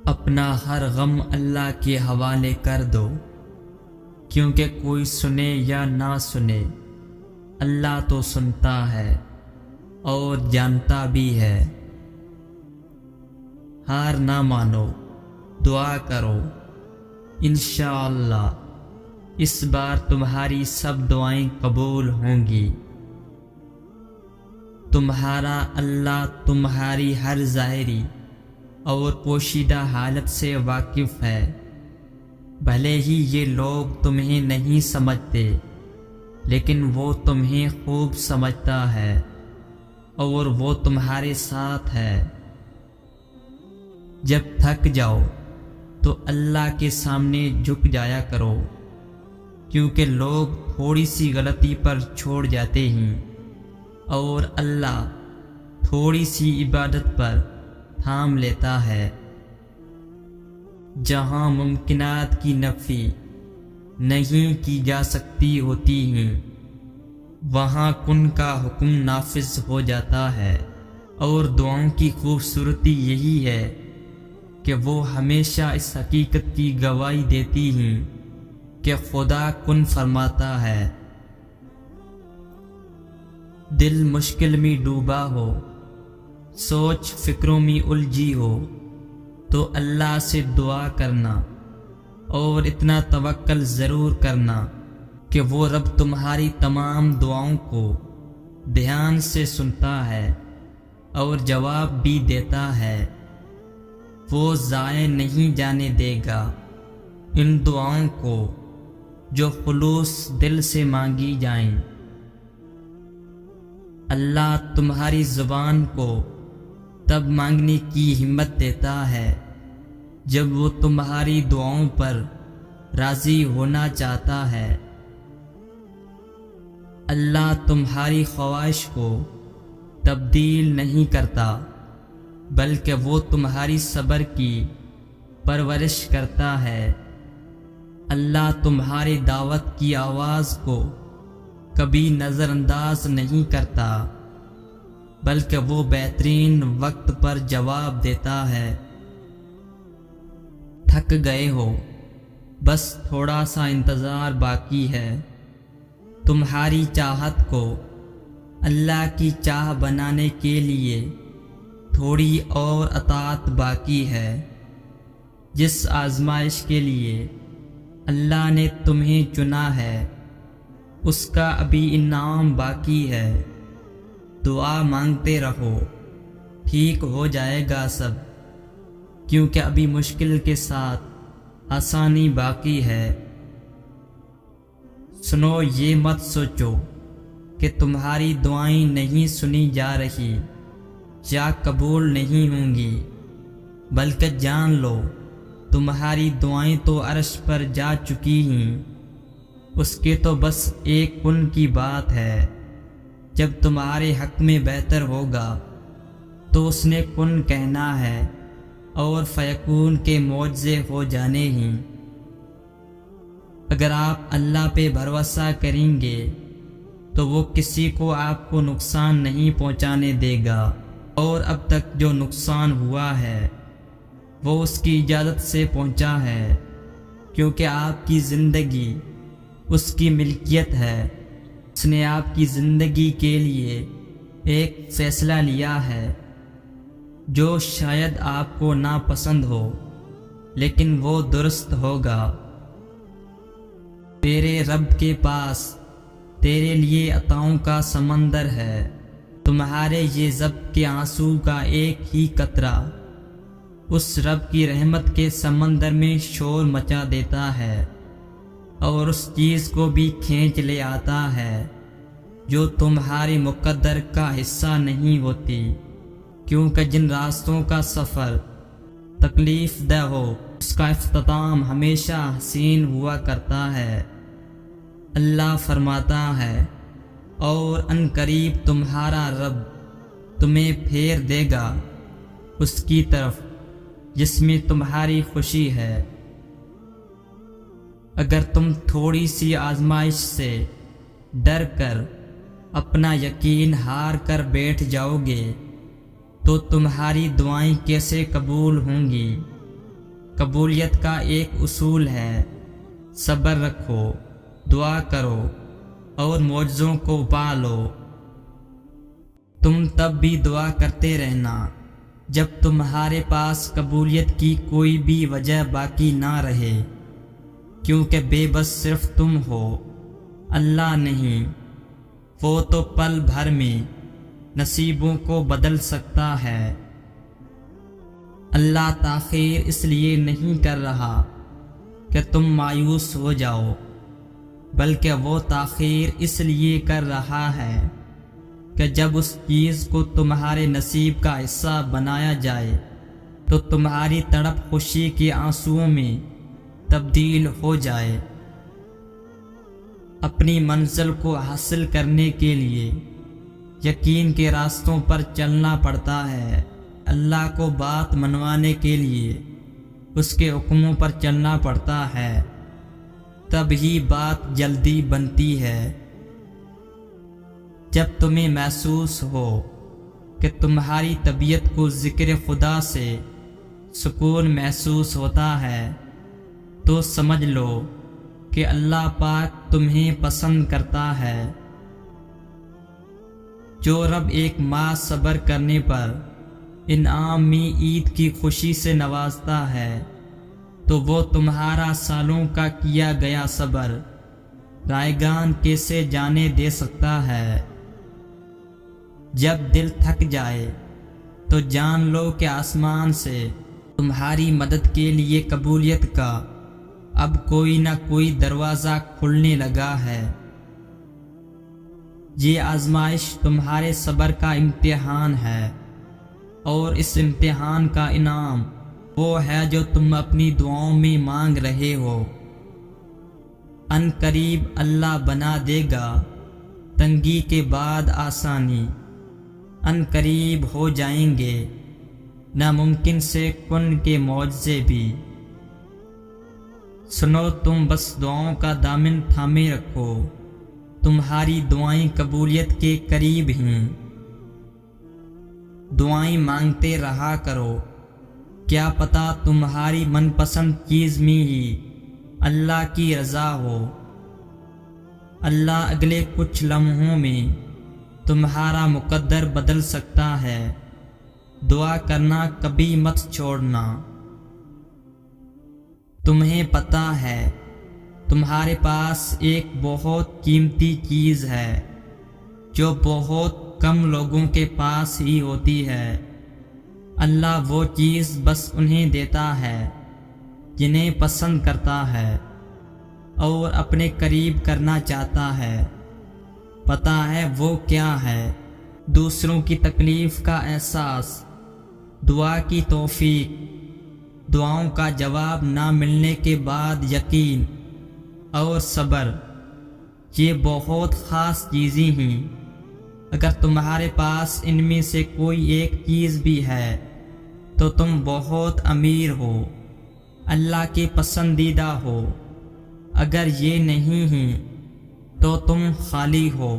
اپنا ہر غم اللہ کے حوالے کر دو، کیونکہ کوئی سنے یا نہ سنے اللہ تو سنتا ہے اور جانتا بھی ہے۔ ہار نہ مانو، دعا کرو، انشاءاللہ اس بار تمہاری سب دعائیں قبول ہوں گی۔ تمہارا اللہ تمہاری ہر ظاہری اور پوشیدہ حالت سے واقف ہے، بھلے ہی یہ لوگ تمہیں نہیں سمجھتے، لیکن وہ تمہیں خوب سمجھتا ہے اور وہ تمہارے ساتھ ہے۔ جب تھک جاؤ تو اللہ کے سامنے جھک جایا کرو، کیونکہ لوگ تھوڑی سی غلطی پر چھوڑ جاتے ہیں اور اللہ تھوڑی سی عبادت پر تھام لیتا ہے۔ جہاں ممکنات کی نفی نہیں کی جا سکتی ہوتی ہیں، وہاں کن کا حکم نافذ ہو جاتا ہے، اور دعاؤں کی خوبصورتی یہی ہے کہ وہ ہمیشہ اس حقیقت کی گواہی دیتی ہیں کہ خدا کن فرماتا ہے۔ دل مشکل میں ڈوبا ہو، سوچ فکروں میں الجھی ہو، تو اللہ سے دعا کرنا اور اتنا توکل ضرور کرنا کہ وہ رب تمہاری تمام دعاؤں کو دھیان سے سنتا ہے اور جواب بھی دیتا ہے۔ وہ ضائع نہیں جانے دے گا ان دعاؤں کو جو خلوص دل سے مانگی جائیں۔ اللہ تمہاری زبان کو تب مانگنے کی ہمت دیتا ہے جب وہ تمہاری دعاؤں پر راضی ہونا چاہتا ہے۔ اللہ تمہاری خواہش کو تبدیل نہیں کرتا، بلکہ وہ تمہاری صبر کی پرورش کرتا ہے۔ اللہ تمہاری دعوت کی آواز کو کبھی نظر انداز نہیں کرتا، بلکہ وہ بہترین وقت پر جواب دیتا ہے۔ تھک گئے ہو، بس تھوڑا سا انتظار باقی ہے۔ تمہاری چاہت کو اللہ کی چاہ بنانے کے لیے تھوڑی اور اطاعت باقی ہے۔ جس آزمائش کے لیے اللہ نے تمہیں چنا ہے، اس کا ابھی انعام باقی ہے۔ دعا مانگتے رہو، ٹھیک ہو جائے گا سب، کیونکہ ابھی مشکل کے ساتھ آسانی باقی ہے۔ سنو، یہ مت سوچو کہ تمہاری دعائیں نہیں سنی جا رہی یا قبول نہیں ہوں گی، بلکہ جان لو تمہاری دعائیں تو عرش پر جا چکی ہیں۔ اس کے تو بس ایک کن کی بات ہے۔ جب تمہارے حق میں بہتر ہوگا تو اس نے کن کہنا ہے اور فیکون کے معجزے ہو جانے ہیں۔ اگر آپ اللہ پہ بھروسہ کریں گے تو وہ کسی کو آپ کو نقصان نہیں پہنچانے دے گا، اور اب تک جو نقصان ہوا ہے وہ اس کی اجازت سے پہنچا ہے، کیونکہ آپ کی زندگی اس کی ملکیت ہے۔ اس نے آپ کی زندگی کے لیے ایک فیصلہ لیا ہے جو شاید آپ کو ناپسند ہو، لیکن وہ درست ہوگا۔ تیرے رب کے پاس تیرے لیے عطاؤں کا سمندر ہے۔ تمہارے یہ ضبط کے آنسو کا ایک ہی قطرہ اس رب کی رحمت کے سمندر میں شور مچا دیتا ہے، اور اس چیز کو بھی کھینچ لے آتا ہے جو تمہارے مقدر کا حصہ نہیں ہوتی، کیونکہ جن راستوں کا سفر تکلیف دہ ہو اس کا اختتام ہمیشہ حسین ہوا کرتا ہے۔ اللہ فرماتا ہے، اور ان قریب تمہارا رب تمہیں پھیر دے گا اس کی طرف جس میں تمہاری خوشی ہے۔ اگر تم تھوڑی سی آزمائش سے ڈر کر اپنا یقین ہار کر بیٹھ جاؤ گے تو تمہاری دعائیں کیسے قبول ہوں گی؟ قبولیت کا ایک اصول ہے، صبر رکھو، دعا کرو اور معجزوں کو پالو۔ تم تب بھی دعا کرتے رہنا جب تمہارے پاس قبولیت کی کوئی بھی وجہ باقی نہ رہے، کیونکہ بے بس صرف تم ہو، اللہ نہیں۔ وہ تو پل بھر میں نصیبوں کو بدل سکتا ہے۔ اللہ تاخیر اس لیے نہیں کر رہا کہ تم مایوس ہو جاؤ، بلکہ وہ تاخیر اس لیے کر رہا ہے کہ جب اس چیز کو تمہارے نصیب کا حصہ بنایا جائے تو تمہاری تڑپ خوشی کے آنسوؤں میں تبدیل ہو جائے۔ اپنی منزل کو حاصل کرنے کے لیے یقین کے راستوں پر چلنا پڑتا ہے۔ اللہ کو بات منوانے کے لیے اس کے حکموں پر چلنا پڑتا ہے، تب ہی بات جلدی بنتی ہے۔ جب تمہیں محسوس ہو کہ تمہاری طبیعت کو ذکر خدا سے سکون محسوس ہوتا ہے تو سمجھ لو کہ اللہ پاک تمہیں پسند کرتا ہے۔ جو رب ایک ماہ صبر کرنے پر انعام میں عید کی خوشی سے نوازتا ہے تو وہ تمہارا سالوں کا کیا گیا صبر رائگان کیسے جانے دے سکتا ہے۔ جب دل تھک جائے تو جان لو کہ آسمان سے تمہاری مدد کے لیے قبولیت کا اب کوئی نہ کوئی دروازہ کھلنے لگا ہے۔ یہ آزمائش تمہارے صبر کا امتحان ہے، اور اس امتحان کا انعام وہ ہے جو تم اپنی دعاؤں میں مانگ رہے ہو۔ ان قریب اللہ بنا دے گا تنگی کے بعد آسانی، ان قریب ہو جائیں گے ناممکن سے کن کے معجزے بھی۔ سنو تم بس دعاؤں کا دامن تھامے رکھو، تمہاری دعائیں قبولیت کے قریب ہیں۔ دعائیں مانگتے رہا کرو، کیا پتہ تمہاری من پسند چیز میں ہی اللہ کی رضا ہو۔ اللہ اگلے کچھ لمحوں میں تمہارا مقدر بدل سکتا ہے۔ دعا کرنا کبھی مت چھوڑنا۔ تمہیں پتہ ہے تمہارے پاس ایک بہت قیمتی چیز ہے جو بہت کم لوگوں کے پاس ہی ہوتی ہے۔ اللہ وہ چیز بس انہیں دیتا ہے جنہیں پسند کرتا ہے اور اپنے قریب کرنا چاہتا ہے۔ پتہ ہے وہ کیا ہے؟ دوسروں کی تکلیف کا احساس، دعا کی توفیق، دعاؤں کا جواب نہ ملنے کے بعد یقین اور صبر۔ یہ بہت خاص چیزیں ہیں۔ اگر تمہارے پاس ان میں سے کوئی ایک چیز بھی ہے تو تم بہت امیر ہو، اللہ کے پسندیدہ ہو۔ اگر یہ نہیں ہیں تو تم خالی ہو۔